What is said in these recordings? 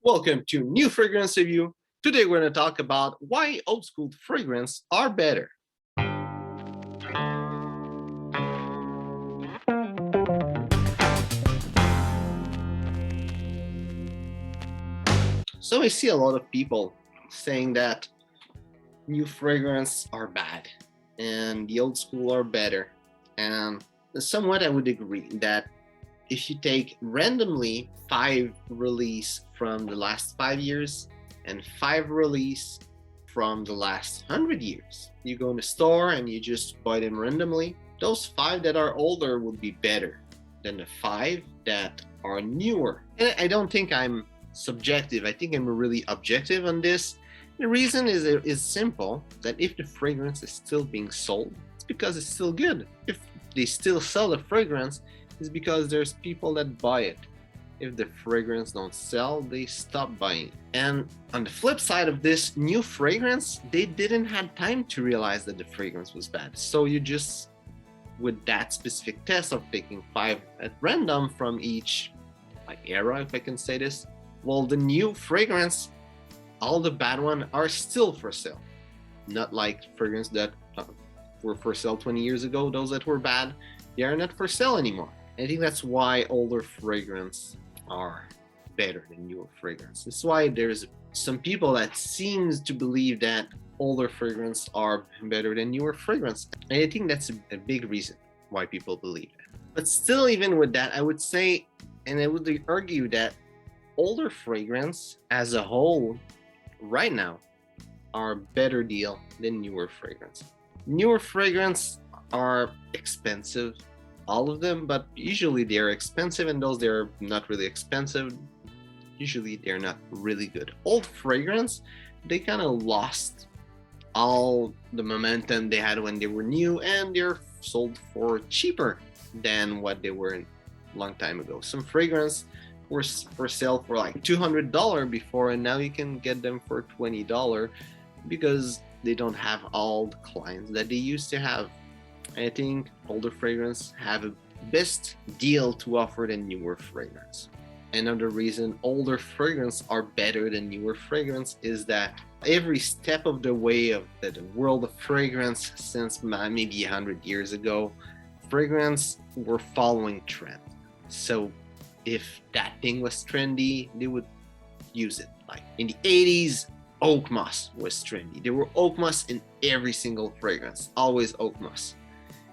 Welcome to New Fragrance Review. Today we're going to talk about why old school fragrance are better. So I see a lot of people saying that new fragrance are bad and the old school are better. And somewhat I would agree that if you take randomly 5 release from the last 5 years and 5 release from the last 100 years, you go in the store and you just buy them randomly, those 5 that are older would be better than the 5 that are newer. And I don't think I'm subjective. I think I'm really objective on this. The reason is simple, that if the fragrance is still being sold, it's because it's still good. If they still sell the fragrance, it's because there's people that buy it. If the fragrance don't sell, they stop buying. And on the flip side of this new fragrance, they didn't have time to realize that the fragrance was bad. So you just, with that specific test of picking 5 at random from each era, if I can say this, well, the new fragrance, all the bad ones are still for sale. Not like fragrance that were for sale 20 years ago, those that were bad, they are not for sale anymore. I think that's why older fragrance are better than newer fragrance. That's why there's some people that seems to believe that older fragrance are better than newer fragrance. And I think that's a big reason why people believe that. But still, even with that, I would say, and I would argue that older fragrance as a whole right now are a better deal than newer fragrance. Newer fragrance are expensive, all of them, but usually they're expensive, and those they're not really expensive, usually they're not really good. Old fragrance, they kind of lost all the momentum they had when they were new, and they're sold for cheaper than what they were a long time ago. Some fragrance were for sale for like $200 before, and now you can get them for $20 because they don't have all the clients that they used to have. I think older fragrance have a best deal to offer than newer fragrance. Another reason older fragrance are better than newer fragrance is that every step of the way of the world of fragrance since maybe 100 years ago, fragrance were following trend. So if that thing was trendy, they would use it. Like in the 80s, oak moss was trendy. There were oak moss in every single fragrance, always oak moss.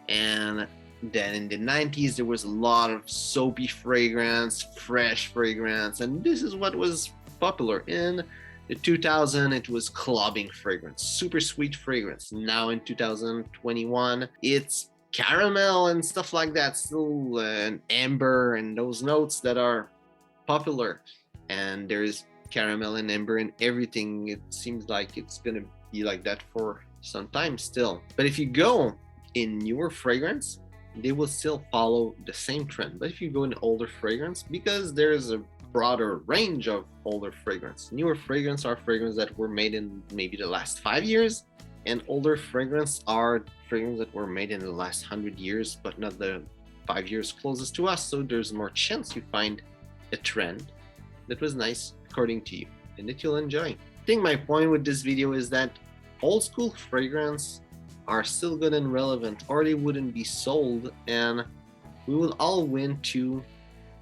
And then in the 90s, there was a lot of soapy fragrance, fresh fragrance, and this is what was popular. In the 2000s, it was clubbing fragrance, super sweet fragrance. Now in 2021, it's caramel and stuff like that, still amber and those notes that are popular. And there's caramel and amber in everything. It seems like it's gonna be like that for some time still. But if you go in newer fragrance, they will still follow the same trend. But if you go in older fragrance, because there's a broader range of older fragrance, newer fragrance are fragrance that were made in maybe the last 5 years, and older fragrance are fragrance that were made in the last 100 years, but not the 5 years closest to us. So there's more chance you find a trend that was nice according to you and that you'll enjoy. I think my point with this video is that old school fragrance are still good and relevant, or they wouldn't be sold, and we will all win to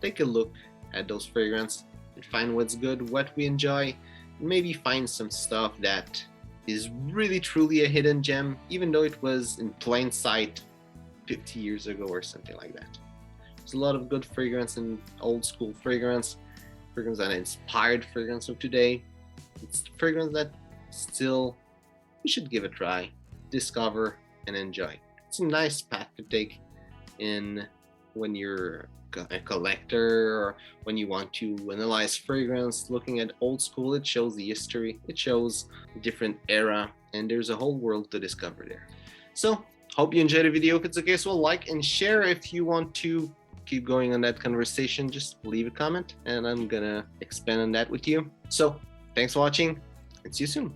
take a look at those fragrances and find what's good, what we enjoy, and maybe find some stuff that is really truly a hidden gem, even though it was in plain sight 50 years ago or something like that. There's a lot of good fragrance in old school fragrance that inspired fragrance of today. It's fragrance that still you should give a try, discover, and enjoy. It's a nice path to take in when you're a collector or when you want to analyze fragrance. Looking at old school, it shows the history, it shows a different era, and there's a whole world to discover there. So hope you enjoyed the video. If it's okay, so like and share. If you want to keep going on that conversation, just leave a comment and I'm gonna expand on that with you. So thanks for watching and see you soon.